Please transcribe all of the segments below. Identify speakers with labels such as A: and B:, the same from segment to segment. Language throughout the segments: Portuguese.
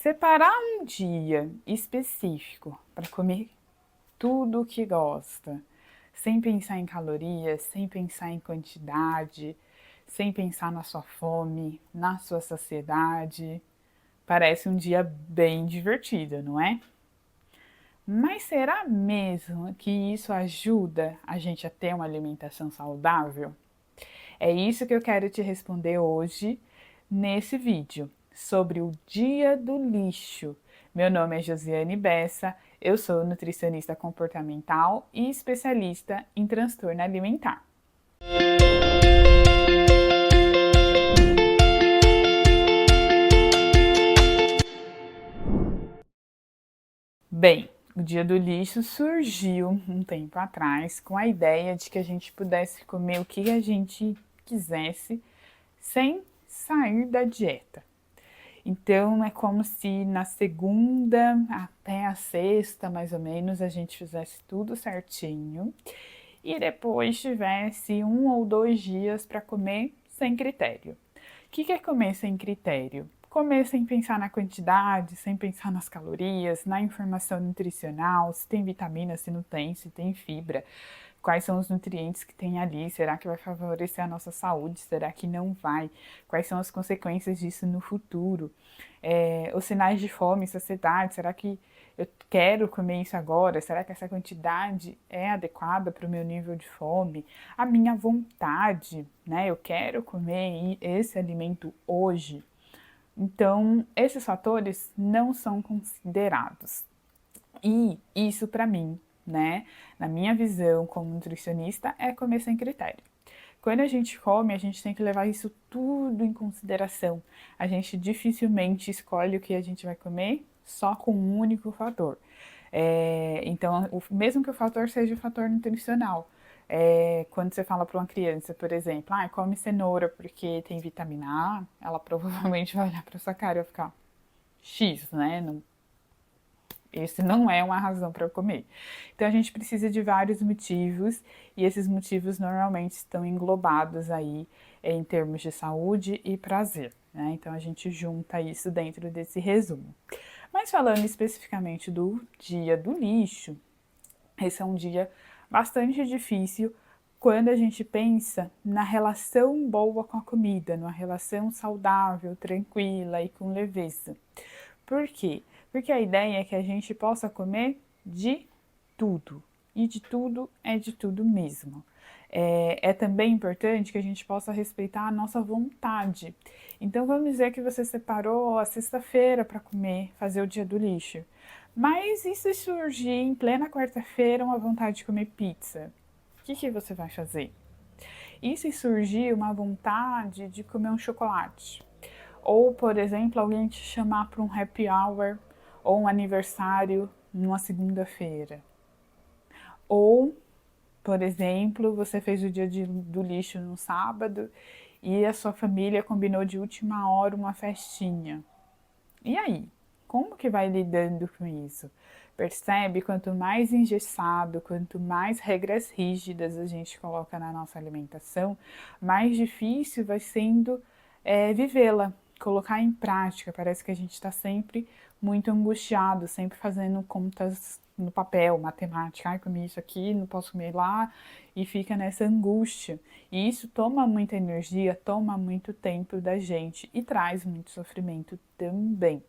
A: Separar um dia específico para comer tudo o que gosta, sem pensar em calorias, sem pensar em quantidade, sem pensar na sua fome, na sua saciedade, parece um dia bem divertido, não é? Mas será mesmo que isso ajuda a gente a ter uma alimentação saudável? É isso que eu quero te responder hoje nesse vídeo sobre o Dia do Lixo. Meu nome é Josiane Bessa, eu sou nutricionista comportamental e especialista em transtorno alimentar. Bem, o Dia do Lixo surgiu um tempo atrás com a ideia de que a gente pudesse comer o que a gente quisesse sem sair da dieta. Então é como se na segunda até a sexta, mais ou menos, a gente fizesse tudo certinho e depois tivesse 1 ou 2 dias para comer sem critério. O que é comer sem critério? Comer sem pensar na quantidade, sem pensar nas calorias, na informação nutricional, se tem vitamina, se não tem, se tem fibra, quais são os nutrientes que tem ali, será que vai favorecer a nossa saúde, será que não vai, quais são as consequências disso no futuro, os sinais de fome, saciedade, será que eu quero comer isso agora? Será que essa quantidade é adequada para o meu nível de fome? A minha vontade, né? Eu quero comer esse alimento hoje. Então, esses fatores não são considerados. E isso para mim, né, na minha visão como nutricionista, é comer sem critério. Quando a gente come, a gente tem que levar isso tudo em consideração. A gente dificilmente escolhe o que a gente vai comer só com um único fator. Então, mesmo que o fator seja o fator nutricional, quando você fala para uma criança, por exemplo, come cenoura porque tem vitamina A, ela provavelmente vai olhar para sua cara e vai ficar X, né? Não, esse não é uma razão para eu comer. Então a gente precisa de vários motivos e esses motivos normalmente estão englobados aí em termos de saúde e prazer, né? Então a gente junta isso dentro desse resumo. Mas falando especificamente do dia do lixo, esse é um dia bastante difícil quando a gente pensa na relação boa com a comida, numa relação saudável, tranquila e com leveza. Por quê? Porque a ideia é que a gente possa comer de tudo. E de tudo é de tudo mesmo. É também importante que a gente possa respeitar a nossa vontade. Então vamos dizer que você separou a sexta-feira para comer, fazer o dia do lixo. Mas e se surgir em plena quarta-feira uma vontade de comer pizza? O que você vai fazer? E se surgir uma vontade de comer um chocolate? Ou, por exemplo, alguém te chamar para um happy hour ou um aniversário numa segunda-feira. Ou, por exemplo, você fez o dia do lixo no sábado e a sua família combinou de última hora uma festinha. E aí? Como que vai lidando com isso? Percebe? Quanto mais engessado, quanto mais regras rígidas a gente coloca na nossa alimentação, mais difícil vai sendo vivê-la, colocar em prática. Parece que a gente está sempre muito angustiado, sempre fazendo contas no papel, matemática. Ai, comi isso aqui, não posso comer lá, e fica nessa angústia. E isso toma muita energia, toma muito tempo da gente e traz muito sofrimento também.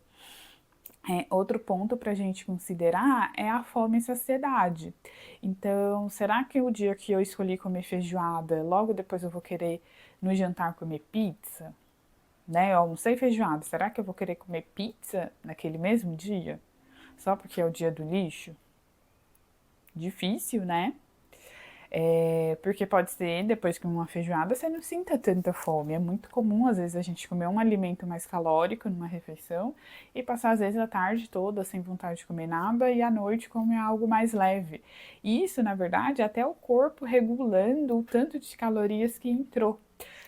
A: Outro ponto para a gente considerar é a fome e saciedade. Então, será que o dia que eu escolhi comer feijoada, logo depois eu vou querer no jantar comer pizza? Né? Eu almocei feijoada, será que eu vou querer comer pizza naquele mesmo dia? Só porque é o dia do lixo? Difícil, né? Porque pode ser, depois que uma feijoada, você não sinta tanta fome. É muito comum, às vezes, a gente comer um alimento mais calórico numa refeição e passar, às vezes, a tarde toda sem vontade de comer nada e à noite comer algo mais leve. E isso, na verdade, é até o corpo regulando o tanto de calorias que entrou.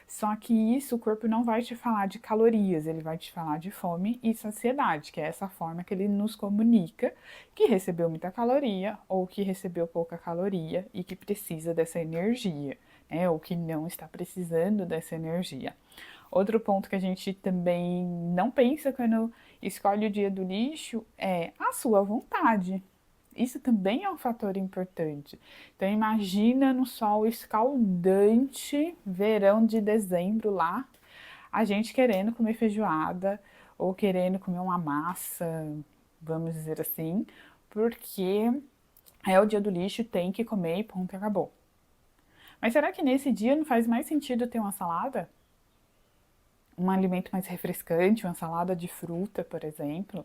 A: Só que isso o corpo não vai te falar de calorias, ele vai te falar de fome e saciedade, que é essa forma que ele nos comunica que recebeu muita caloria ou que recebeu pouca caloria e que precisa dessa energia, né? Ou que não está precisando dessa energia. Outro ponto que a gente também não pensa quando escolhe o dia do lixo é a sua vontade. Isso também é um fator importante. Então imagina no sol escaldante, verão de dezembro lá, a gente querendo comer feijoada ou querendo comer uma massa, vamos dizer assim, porque é o dia do lixo, tem que comer e ponto, acabou. Mas será que nesse dia não faz mais sentido ter uma salada? Um alimento mais refrescante, uma salada de fruta, por exemplo?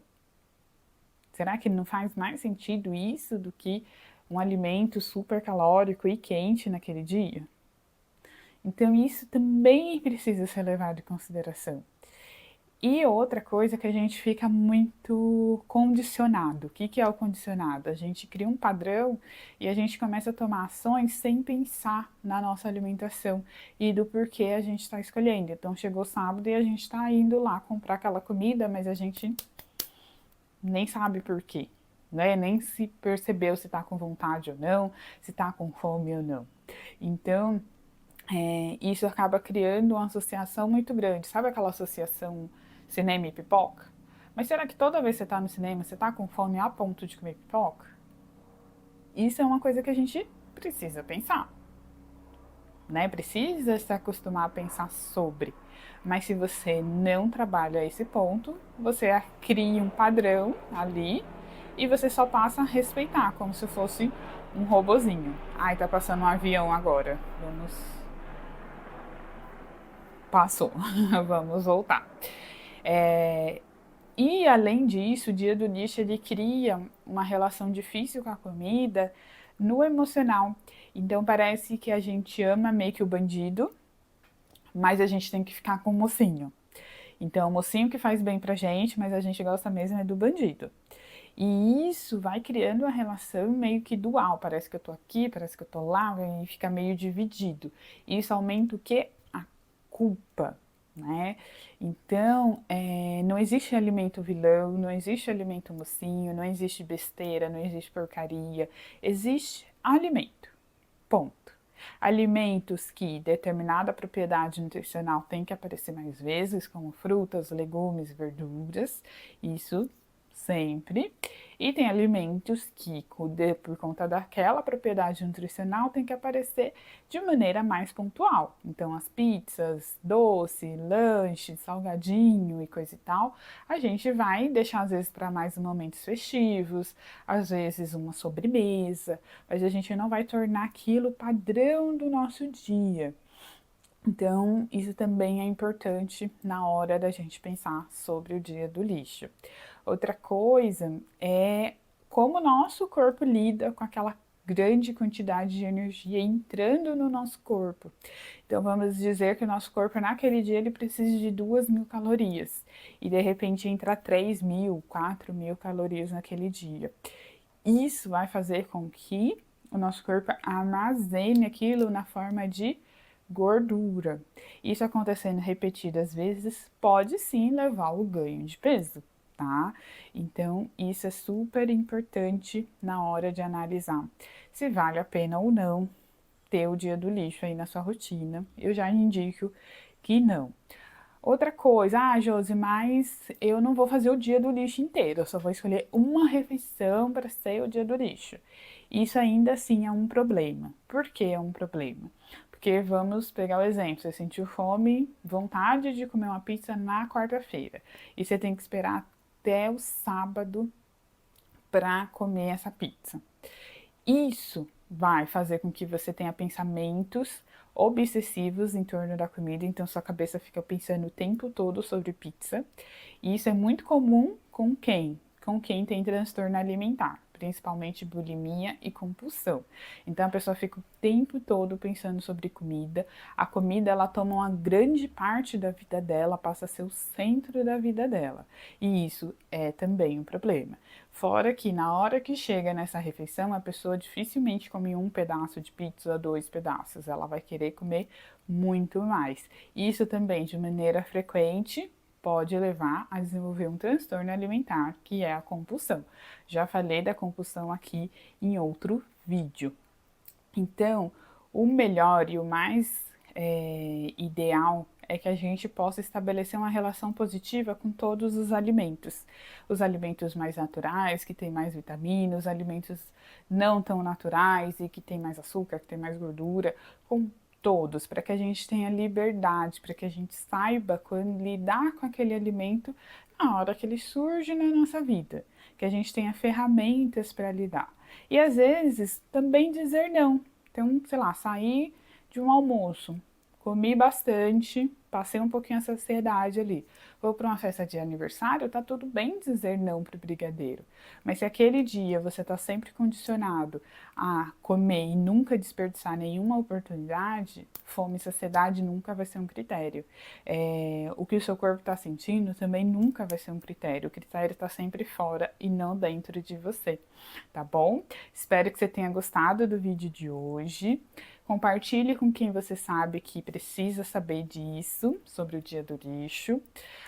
A: Será que não faz mais sentido isso do que um alimento super calórico e quente naquele dia? Então, isso também precisa ser levado em consideração. E outra coisa que a gente fica muito condicionado. O que que é o condicionado? A gente cria um padrão e a gente começa a tomar ações sem pensar na nossa alimentação e do porquê a gente está escolhendo. Então chegou sábado e a gente está indo lá comprar aquela comida, mas a gente nem sabe por quê, né? Nem se percebeu se está com vontade ou não, se está com fome ou não. Então, isso acaba criando uma associação muito grande. Sabe aquela associação cinema e pipoca? Mas será que toda vez que você está no cinema, você está com fome a ponto de comer pipoca? Isso é uma coisa que a gente precisa pensar, né? Precisa se acostumar a pensar sobre. Mas se você não trabalha esse ponto, você cria um padrão ali e você só passa a respeitar, como se fosse um robozinho. Ai, tá passando um avião agora. Passou, vamos voltar. E além disso, o dia do lixo ele cria uma relação difícil com a comida no emocional. Então parece que a gente ama meio que o bandido, mas a gente tem que ficar com o mocinho. Então, o mocinho que faz bem pra gente, mas a gente gosta mesmo é do bandido. E isso vai criando uma relação meio que dual. Parece que eu tô aqui, parece que eu tô lá, e fica meio dividido. E isso aumenta o quê? A culpa, né? Então, não existe alimento vilão, não existe alimento mocinho, não existe besteira, não existe porcaria. Existe alimento. Ponto. Alimentos que determinada propriedade nutricional tem que aparecer mais vezes, como frutas, legumes, verduras, isso sempre. E tem alimentos que, por conta daquela propriedade nutricional, tem que aparecer de maneira mais pontual. Então, as pizzas, doce, lanche, salgadinho e coisa e tal, a gente vai deixar às vezes para mais momentos festivos, às vezes uma sobremesa, mas a gente não vai tornar aquilo padrão do nosso dia. Então, isso também é importante na hora da gente pensar sobre o dia do lixo. Outra coisa é como o nosso corpo lida com aquela grande quantidade de energia entrando no nosso corpo. Então, vamos dizer que o nosso corpo, naquele dia, ele precisa de 2.000 calorias. E, de repente, entra 3.000, 4.000 calorias naquele dia. Isso vai fazer com que o nosso corpo armazene aquilo na forma de gordura. Isso acontecendo repetidas vezes pode sim levar ao ganho de peso, tá? Então, isso é super importante na hora de analisar se vale a pena ou não ter o dia do lixo aí na sua rotina. Eu já indico que não. Outra coisa, Josi, mas eu não vou fazer o dia do lixo inteiro, eu só vou escolher uma refeição para ser o dia do lixo. Isso ainda assim é um problema. Por que é um problema? Porque vamos pegar o exemplo, você sentiu fome, vontade de comer uma pizza na quarta-feira, e você tem que esperar até o sábado para comer essa pizza. Isso vai fazer com que você tenha pensamentos obsessivos em torno da comida, então sua cabeça fica pensando o tempo todo sobre pizza. E isso é muito comum com quem? Com quem tem transtorno alimentar, principalmente bulimia e compulsão. Então a pessoa fica o tempo todo pensando sobre comida. A comida ela toma uma grande parte da vida dela, passa a ser o centro da vida dela. E isso é também um problema. Fora que na hora que chega nessa refeição, a pessoa dificilmente come um pedaço de pizza, 2 pedaços. Ela vai querer comer muito mais. Isso também, de maneira frequente, pode levar a desenvolver um transtorno alimentar, que é a compulsão. Já falei da compulsão aqui em outro vídeo. Então, o melhor e o mais ideal é que a gente possa estabelecer uma relação positiva com todos os alimentos. Os alimentos mais naturais, que têm mais vitaminas, os alimentos não tão naturais e que têm mais açúcar, que têm mais gordura, com todos, para que a gente tenha liberdade, para que a gente saiba quando lidar com aquele alimento na hora que ele surge na nossa vida, que a gente tenha ferramentas para lidar. E às vezes também dizer não. Então, sei lá, sair de um almoço, comi bastante, passei um pouquinho a saciedade ali. Vou para uma festa de aniversário, tá tudo bem dizer não pro brigadeiro. Mas se aquele dia você tá sempre condicionado a comer e nunca desperdiçar nenhuma oportunidade, fome e saciedade nunca vai ser um critério. O que o seu corpo está sentindo também nunca vai ser um critério. O critério está sempre fora e não dentro de você, tá bom? Espero que você tenha gostado do vídeo de hoje. Compartilhe com quem você sabe que precisa saber disso, sobre o Dia do Lixo.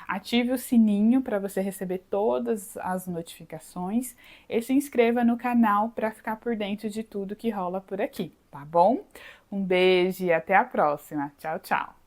A: Ative o sininho para você receber todas as notificações e se inscreva no canal para ficar por dentro de tudo que rola por aqui, tá bom? Um beijo e até a próxima. Tchau, tchau!